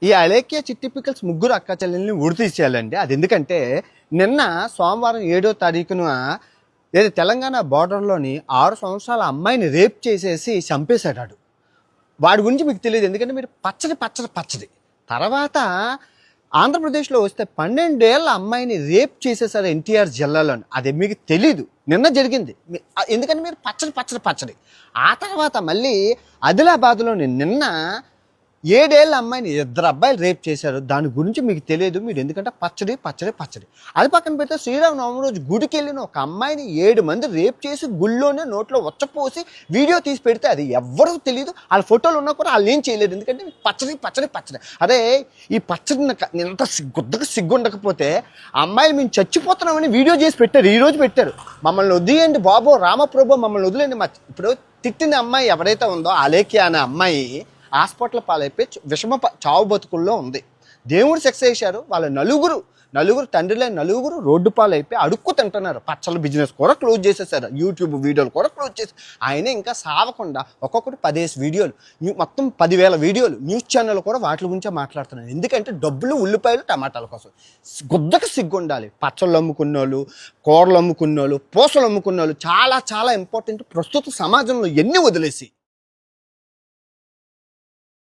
ఈ అలేఖ్య చిట్టి పికల్స్ ముగ్గురు అక్క చెల్లెల్ని ఉరి తీసేయాలండి. అది ఎందుకంటే నిన్న సోమవారం 7వ తారీఖున ఏదో తెలంగాణ బార్డర్లోని 6 సంవత్సరాల అమ్మాయిని రేప్ చేసేసి చంపేశాడు. వాడి గురించి మీకు తెలియదు, ఎందుకంటే మీరు పచ్చడి తర్వాత ఆంధ్రప్రదేశ్లో వస్తే 12 ఏళ్ళ అమ్మాయిని రేప్ చేసేసారు ఎన్టీఆర్ జిల్లాలోని. అది మీకు తెలీదు, నిన్న జరిగింది. ఎందుకంటే మీరు పచ్చడి. ఆ తర్వాత మళ్ళీ ఆదిలాబాద్లోని నిన్న 7 ఏళ్ళ అమ్మాయిని 2 అబ్బాయిలు రేప్ చేశారు. దాని గురించి మీకు తెలియదు, మీరు ఎందుకంటే పచ్చడి. అది పక్కన పెడితే శ్రీరామనవమి రోజు గుడికి వెళ్ళిన ఒక అమ్మాయిని 7 మంది రేప్ చేసి గుళ్ళోనే నోట్లో వచ్చపోసి వీడియో తీసి పెడితే అది ఎవ్వరూ తెలియదు. వాళ్ళ ఫోటోలు ఉన్నా కూడా వాళ్ళు ఏం చేయలేదు, ఎందుకంటే పచ్చడి. అదే ఈ పచ్చడిని ఎంత గుద్దకు సిగ్గు ఉండకపోతే అమ్మాయిలు మేము చచ్చిపోతున్నామని వీడియో చేసి పెట్టారు, ఈరోజు పెట్టారు. మమ్మల్ని వదిలేయండి బాబో, రామప్రభు మమ్మల్ని వదిలేండి. ఇప్పుడు తిట్టిన అమ్మాయి ఎవరైతే ఉందో అలేఖ్య అనే అమ్మాయి హాస్పిటల్ పాలైపోయి చావు బతుకుల్లో ఉంది. దేవుడు శిక్ష చేశారు. వాళ్ళ నలుగురు తండ్రిలే నలుగురు రోడ్డు పాలైపోయి అడుక్కు తింటున్నారు. పచ్చల బిజినెస్ కూడా క్లోజ్ చేసేసారు, యూట్యూబ్ వీడియోలు కూడా క్లోజ్ చేశారు. ఆయన ఇంకా సావకుండా ఒక్కొక్కటి 10 వీడియోలు, మొత్తం 10,000 వీడియోలు, న్యూస్ ఛానల్ కూడా వాటి గురించే మాట్లాడుతున్నారు. ఎందుకంటే డబ్బులు, ఉల్లిపాయలు, టమాటాల కోసం. గుద్దకు సిగ్గు ఉండాలి. పచ్చళ్ళు అమ్ముకున్నోళ్ళు, కూరలు అమ్ముకున్నోళ్ళు, పూసలు అమ్ముకున్నోళ్ళు చాలా ఇంపార్టెంట్ ప్రస్తుత సమాజంలో. ఎన్ని వదిలేసి